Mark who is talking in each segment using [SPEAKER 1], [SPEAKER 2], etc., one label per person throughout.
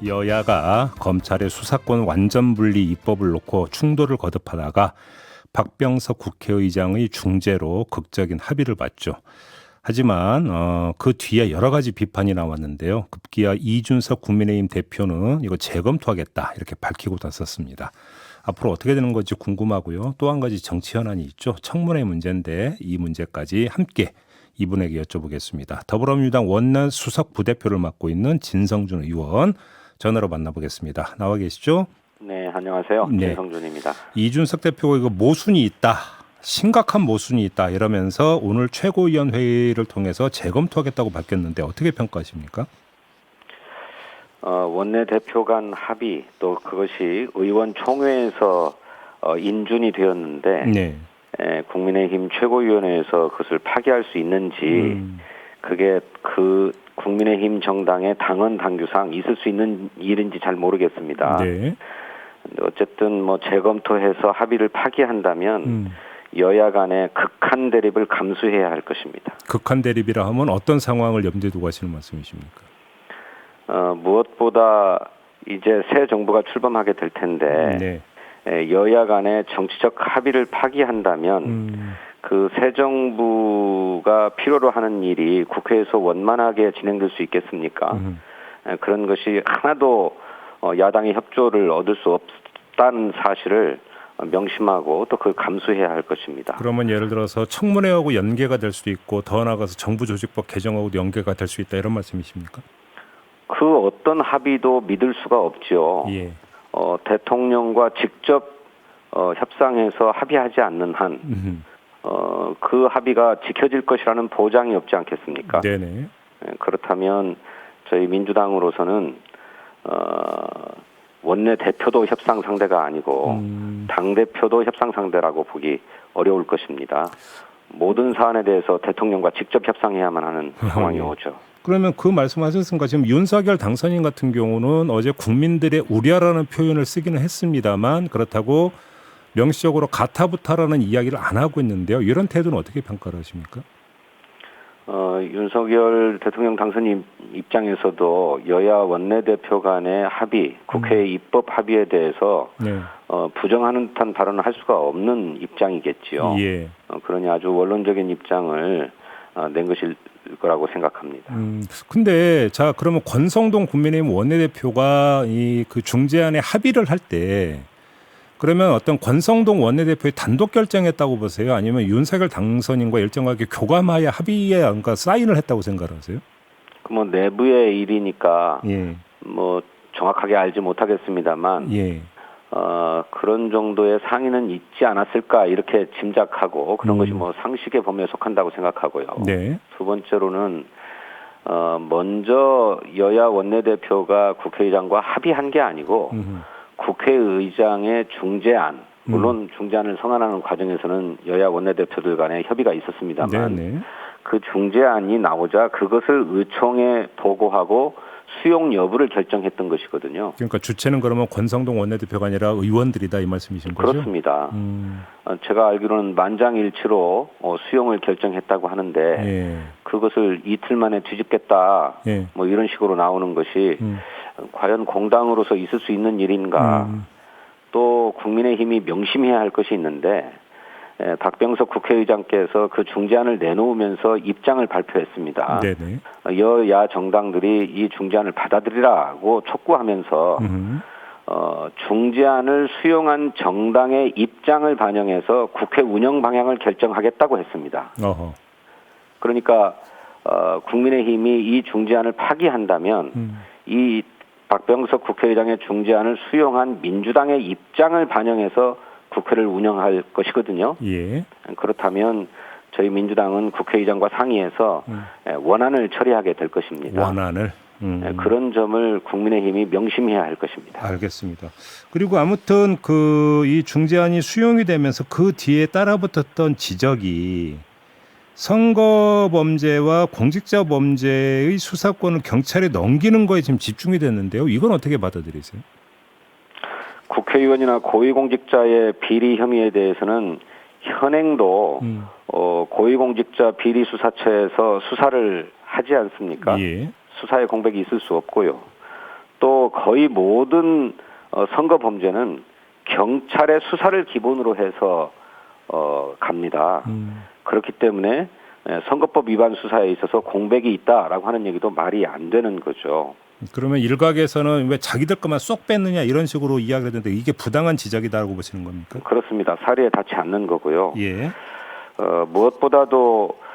[SPEAKER 1] 여야가 검찰의 수사권 완전 분리 입법을 놓고 충돌을 거듭하다가 박병석 국회의장의 중재로 극적인 합의를 봤죠. 하지만 그 뒤에 여러 가지 비판이 나왔는데요. 급기야 이준석 국민의힘 대표는 이거 재검토하겠다 이렇게 밝히고 나섰습니다. 앞으로 어떻게 되는 건지 궁금하고요. 또 한 가지 정치 현안이 있죠. 청문회 문제인데 이 문제까지 함께 이분에게 여쭤보겠습니다. 더불어민주당 원내 수석 부대표를 맡고 있는 진성준 의원 전화로 만나보겠습니다. 나와 계시죠?
[SPEAKER 2] 네, 안녕하세요.
[SPEAKER 1] 네.
[SPEAKER 2] 진성준입니다.
[SPEAKER 1] 이준석 대표가 이거 모순이 있다. 심각한 모순이 있다. 이러면서 오늘 최고위원 회의를 통해서 재검토하겠다고 밝혔는데 어떻게 평가하십니까?
[SPEAKER 2] 원내대표 간 합의 또 그것이 의원총회에서 인준이 되었는데
[SPEAKER 1] 네.
[SPEAKER 2] 국민의힘 최고위원회에서 그것을 파기할 수 있는지 그게 그 국민의힘 정당의 당헌 당규상 있을 수 있는 일인지 잘 모르겠습니다.
[SPEAKER 1] 네.
[SPEAKER 2] 어쨌든 뭐 재검토해서 합의를 파기한다면 여야 간의 극한 대립을 감수해야 할 것입니다.
[SPEAKER 1] 극한 대립이라 하면 어떤 상황을 염두에 두고 하시는 말씀이십니까?
[SPEAKER 2] 무엇보다 이제 새 정부가 출범하게 될 텐데 여야 간의 정치적 합의를 파기한다면 그 새 정부가 필요로 하는 일이 국회에서 원만하게 진행될 수 있겠습니까? 그런 것이 하나도 야당의 협조를 얻을 수 없다는 사실을 명심하고 또 그걸 감수해야 할 것입니다.
[SPEAKER 1] 그러면 예를 들어서 청문회하고 연계가 될 수도 있고 더 나아가서 정부조직법 개정하고도 연계가 될 수 있다 이런 말씀이십니까?
[SPEAKER 2] 그 어떤 합의도 믿을 수가 없죠.
[SPEAKER 1] 예.
[SPEAKER 2] 대통령과 직접 협상해서 합의하지 않는 한 그 합의가 지켜질 것이라는 보장이 없지 않겠습니까?
[SPEAKER 1] 네네.
[SPEAKER 2] 그렇다면 저희 민주당으로서는 원내 대표도 협상 상대가 아니고 당 대표도 협상 상대라고 보기 어려울 것입니다. 모든 사안에 대해서 대통령과 직접 협상해야만 하는 상황이 오죠.
[SPEAKER 1] 그러면 그 말씀하셨으니까 지금 윤석열 당선인 같은 경우는 어제 국민들의 우려라는 표현을 쓰기는 했습니다만 그렇다고 명시적으로 가타부타라는 이야기를 안 하고 있는데요. 이런 태도는 어떻게 평가를 하십니까?
[SPEAKER 2] 윤석열 대통령 당선인 입장에서도 여야 원내대표 간의 합의, 국회 입법 합의에 대해서 부정하는 듯한 발언을 할 수가 없는 입장이겠지요.
[SPEAKER 1] 예.
[SPEAKER 2] 그러니 아주 원론적인 입장을 낸 것일 거라고 생각합니다.
[SPEAKER 1] 근데 자 그러면 권성동 국민의힘 원내대표가 이 그 중재안에 합의를 할 때 그러면 어떤 권성동 원내대표의 단독 결정했다고 보세요? 아니면 윤석열 당선인과 일정하게 교감하여 합의에 그러니까 사인을 했다고 생각하세요?
[SPEAKER 2] 그 뭐 내부의 일이니까 뭐 정확하게 알지 못하겠습니다만 그런 정도의 상의는 있지 않았을까 이렇게 짐작하고 그런 것이 뭐 상식의 범위에 속한다고 생각하고요. 두 번째로는 먼저 여야 원내대표가 국회의장과 합의한 게 아니고 국회의장의 중재안, 물론 중재안을 성안하는 과정에서는 여야 원내대표들 간에 협의가 있었습니다만 그 중재안이 나오자 그것을 의총에 보고하고 수용 여부를 결정했던 것이거든요.
[SPEAKER 1] 그러니까 주체는 그러면 권성동 원내대표가 아니라 의원들이다 이 말씀이신 거죠?
[SPEAKER 2] 그렇습니다. 제가 알기로는 만장일치로 수용을 결정했다고 하는데 그것을 이틀 만에 뒤집겠다 뭐 이런 식으로 나오는 것이 과연 공당으로서 있을 수 있는 일인가? 또 국민의힘이 명심해야 할 것이 있는데 박병석 국회의장께서 그 중재안을 내놓으면서 입장을 발표했습니다. 여야 정당들이 이 중재안을 받아들이라고 촉구하면서 중재안을 수용한 정당의 입장을 반영해서 국회 운영 방향을 결정하겠다고 했습니다. 그러니까 국민의힘이 이 중재안을 파기한다면 이 박병석 국회의장의 중재안을 수용한 민주당의 입장을 반영해서 국회를 운영할 것이거든요. 그렇다면 저희 민주당은 국회의장과 상의해서 원안을 처리하게 될 것입니다.
[SPEAKER 1] 원안을?
[SPEAKER 2] 그런 점을 국민의힘이 명심해야 할 것입니다.
[SPEAKER 1] 알겠습니다. 그리고 아무튼 이 중재안이 수용이 되면서 그 뒤에 따라붙었던 지적이 선거 범죄와 공직자 범죄의 수사권을 경찰에 넘기는 거에 지금 집중이 됐는데요. 이건 어떻게 받아들이세요?
[SPEAKER 2] 국회의원이나 고위공직자의 비리 혐의에 대해서는 현행도 고위공직자 비리수사처에서 수사를 하지 않습니까? 수사의 공백이 있을 수 없고요. 또 거의 모든 선거 범죄는 경찰의 수사를 기본으로 해서 갑니다. 그렇기 때문에 선거법 위반 수사에 있어서 공백이 있다라고 하는 얘기도 말이 안 되는 거죠.
[SPEAKER 1] 그러면 일각에서는 왜 자기들 것만 쏙 뺐느냐 이런 식으로 이야기를 했는데 이게 부당한 지적이다라고 보시는 겁니까?
[SPEAKER 2] 그렇습니다. 사리에 닿지 않는 거고요.
[SPEAKER 1] 예.
[SPEAKER 2] 무엇보다도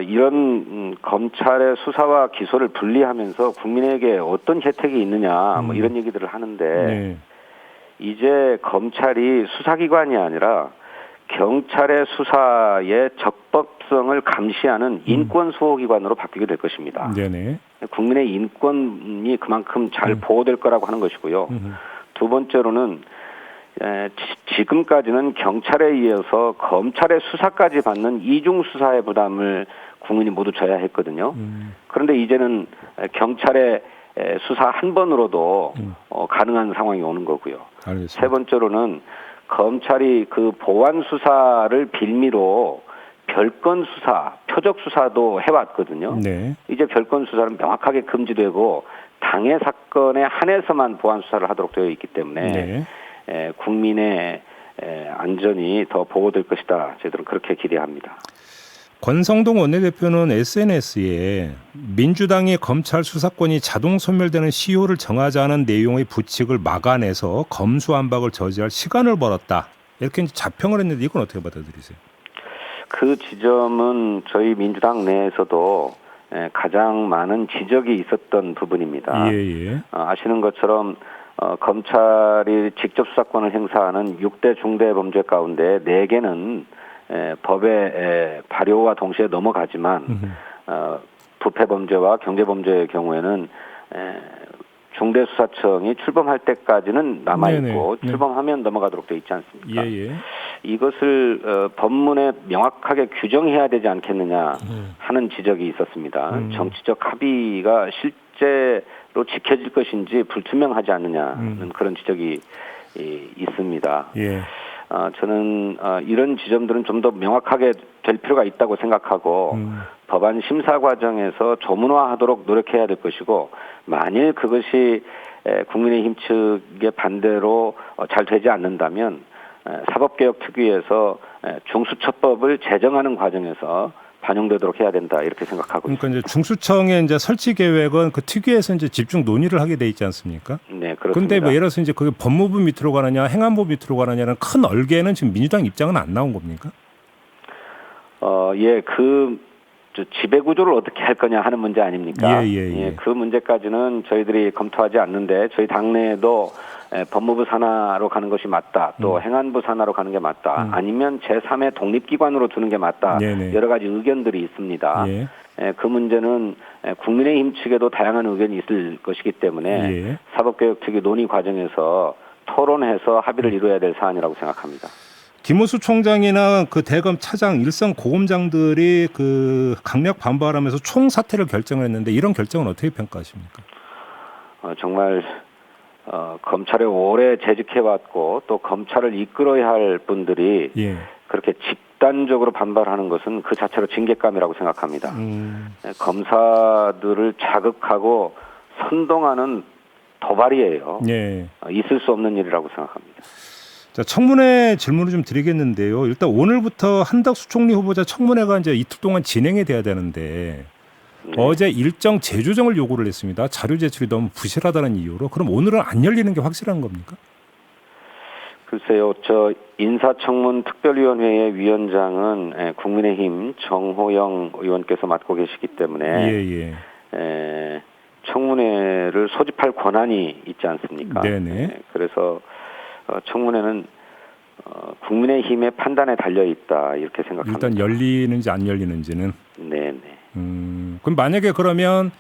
[SPEAKER 2] 이런 검찰의 수사와 기소를 분리하면서 국민에게 어떤 혜택이 있느냐 뭐 이런 얘기들을 하는데 네. 이제 검찰이 수사기관이 아니라 경찰의 수사의 적법성을 감시하는 인권수호기관으로 바뀌게 될 것입니다.
[SPEAKER 1] 네네.
[SPEAKER 2] 국민의 인권이 그만큼 잘 보호될 거라고 하는 것이고요. 두 번째로는 지금까지는 경찰에 이어서 검찰의 수사까지 받는 이중 수사의 부담을 국민이 모두 져야 했거든요. 그런데 이제는 경찰의 수사 한 번으로도 가능한 상황이 오는 거고요.
[SPEAKER 1] 알겠습니다.
[SPEAKER 2] 세 번째로는 검찰이 그 보완 수사를 빌미로 별건 수사, 표적 수사도 해왔거든요.
[SPEAKER 1] 네.
[SPEAKER 2] 이제 별건 수사는 명확하게 금지되고 당해 사건에 한해서만 보완 수사를 하도록 되어 있기 때문에 네. 국민의 안전이 더 보호될 것이다. 저희들은 그렇게 기대합니다.
[SPEAKER 1] 권성동 원내대표는 SNS에 민주당이 검찰 수사권이 자동 소멸되는 시효를 정하지 않은 내용의 부칙을 막아내서 검수완박을 저지할 시간을 벌었다. 이렇게 이제 자평을 했는데 이건 어떻게 받아들이세요? 그
[SPEAKER 2] 지점은 저희 민주당 내에서도 가장 많은 지적이 있었던 부분입니다.
[SPEAKER 1] 예.
[SPEAKER 2] 아시는 것처럼 검찰이 직접 수사권을 행사하는 6대 중대 범죄 가운데 4개는 법의 발효와 동시에 넘어가지만 부패 범죄와 경제 범죄의 경우에는 중대수사청이 출범할 때까지는 남아있고 네네. 출범하면 넘어가도록 되어 있지 않습니까?
[SPEAKER 1] 예.
[SPEAKER 2] 이것을 법문에 명확하게 규정해야 되지 않겠느냐 하는 지적이 있었습니다. 정치적 합의가 실제로 지켜질 것인지 불투명하지 않느냐는 그런 지적이 있습니다.
[SPEAKER 1] 예.
[SPEAKER 2] 저는 이런 지점들은 좀 더 명확하게 될 필요가 있다고 생각하고 법안 심사 과정에서 조문화하도록 노력해야 될 것이고 만일 그것이 국민의힘 측의 반대로 잘 되지 않는다면 사법개혁특위에서 중수처법을 제정하는 과정에서 반영되도록 해야 된다 이렇게 생각하고
[SPEAKER 1] 그러니까 이제 중수청의 이제 설치 계획은 그 특위에서 이제 집중 논의를 하게 돼 있지 않습니까?
[SPEAKER 2] 네, 그렇습니다.
[SPEAKER 1] 그런데 뭐 예를 들어서 이제 그게 법무부 밑으로 가느냐, 행안부 밑으로 가느냐는 큰 얼개는 지금 민주당 입장은 안 나온 겁니까?
[SPEAKER 2] 그 지배 구조를 어떻게 할 거냐 하는 문제 아닙니까?
[SPEAKER 1] 예.
[SPEAKER 2] 그 문제까지는 저희들이 검토하지 않는데 저희 당내에도 법무부 산하로 가는 것이 맞다. 또 행안부 산하로 가는 게 맞다. 아니면 제3의 독립기관으로 두는 게 맞다.
[SPEAKER 1] 네네.
[SPEAKER 2] 여러 가지 의견들이 있습니다. 그 문제는 국민의힘 측에도 다양한 의견이 있을 것이기 때문에 사법개혁특위 논의 과정에서 토론해서 합의를 이루어야 될 사안이라고 생각합니다.
[SPEAKER 1] 김호수 총장이나 그 대검 차장, 일선 고검장들이 그 강력 반발하면서 총사퇴를 결정을 했는데 이런 결정은 어떻게 평가하십니까?
[SPEAKER 2] 정말 검찰에 오래 재직해왔고 또 검찰을 이끌어야 할 분들이 그렇게 집단적으로 반발하는 것은 그 자체로 징계감이라고 생각합니다. 검사들을 자극하고 선동하는 도발이에요. 있을 수 없는 일이라고 생각합니다.
[SPEAKER 1] 자, 청문회 질문을 좀 드리겠는데요. 일단 오늘부터 한덕수 총리 후보자 청문회가 이제 이틀 동안 진행이 돼야 되는데 어제 일정 재조정을 요구를 했습니다. 자료 제출이 너무 부실하다는 이유로. 그럼 오늘은 안 열리는 게 확실한 겁니까?
[SPEAKER 2] 글쎄요. 저 인사청문 특별위원회의 위원장은 국민의힘 정호영 의원께서 맡고 계시기 때문에 청문회를 소집할 권한이 있지 않습니까?
[SPEAKER 1] 네네.
[SPEAKER 2] 그래서 청문회는 국민의힘의 판단에 달려 있다 이렇게 생각합니다.
[SPEAKER 1] 일단 열리는지 안 열리는지는.
[SPEAKER 2] 네네.
[SPEAKER 1] 그럼 만약에 그러면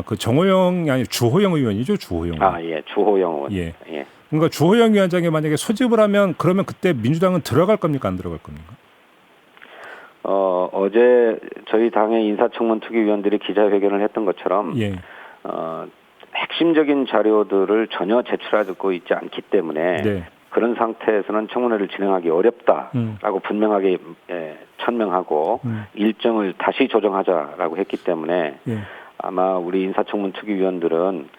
[SPEAKER 1] 그 정호영이 아니 주호영 의원이죠, 주호영.
[SPEAKER 2] 주호영 의원.
[SPEAKER 1] 그러니까 주호영 위원장이 만약에 소집을 하면 그러면 그때 민주당은 들어갈 겁니까, 안 들어갈 겁니까?
[SPEAKER 2] 어제 저희 당의 인사청문 특위위원들이 기자회견을 했던 것처럼 핵심적인 자료들을 전혀 제출하고 있지 않기 때문에 그런 상태에서는 청문회를 진행하기 어렵다라고 분명하게 천명하고 일정을 다시 조정하자라고 했기 때문에 아마 우리 인사청문 특위위원들은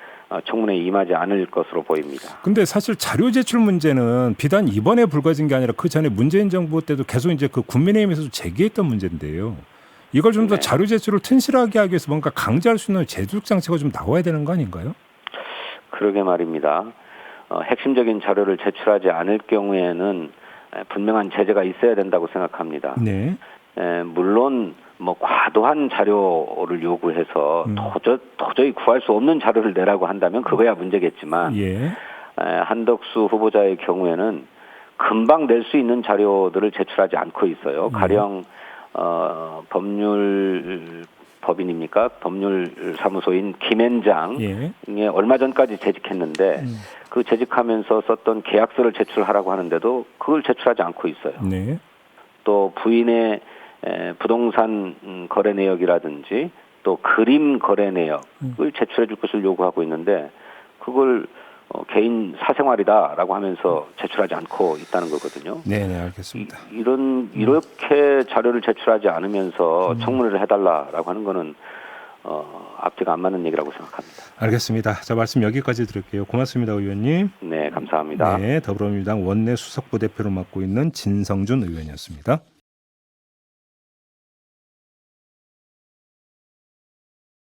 [SPEAKER 2] 청문회에 임하지 않을 것으로 보입니다.
[SPEAKER 1] 근데 사실 자료 제출 문제는 비단 이번에 불거진 게 아니라 그 전에 문재인 정부 때도 계속 이제 그 국민의힘에서도 제기했던 문제인데요. 이걸 좀 더
[SPEAKER 2] 네.
[SPEAKER 1] 자료 제출을 튼실하게 하기 위해서 뭔가 강제할 수 있는 제도적 장치가 좀 나와야 되는 거 아닌가요?
[SPEAKER 2] 그러게 말입니다. 핵심적인 자료를 제출하지 않을 경우에는 분명한 제재가 있어야 된다고 생각합니다.
[SPEAKER 1] 네.
[SPEAKER 2] 물론 뭐 과도한 자료를 요구해서 도저히 구할 수 없는 자료를 내라고 한다면 그거야 문제겠지만
[SPEAKER 1] 예.
[SPEAKER 2] 한덕수 후보자의 경우에는 금방 낼 수 있는 자료들을 제출하지 않고 있어요. 가령 법인입니까? 법률사무소인 김앤장에 얼마 전까지 재직했는데 그 재직하면서 썼던 계약서를 제출하라고 하는데도 그걸 제출하지 않고 있어요.
[SPEAKER 1] 네.
[SPEAKER 2] 또 부인의 부동산 거래 내역이라든지 또 그림 거래 내역을 제출해 줄 것을 요구하고 있는데 그걸 개인 사생활이다라고 하면서 제출하지 않고 있다는 거거든요.
[SPEAKER 1] 네, 알겠습니다.
[SPEAKER 2] 이렇게 자료를 제출하지 않으면서 청문회를 해달라라고 하는 거는 앞뒤가 안 맞는 얘기라고 생각합니다.
[SPEAKER 1] 알겠습니다. 자, 말씀 여기까지 드릴게요. 고맙습니다, 의원님.
[SPEAKER 2] 네, 감사합니다.
[SPEAKER 1] 네, 더불어민주당 원내 수석부대표를 맡고 있는 진성준 의원이었습니다.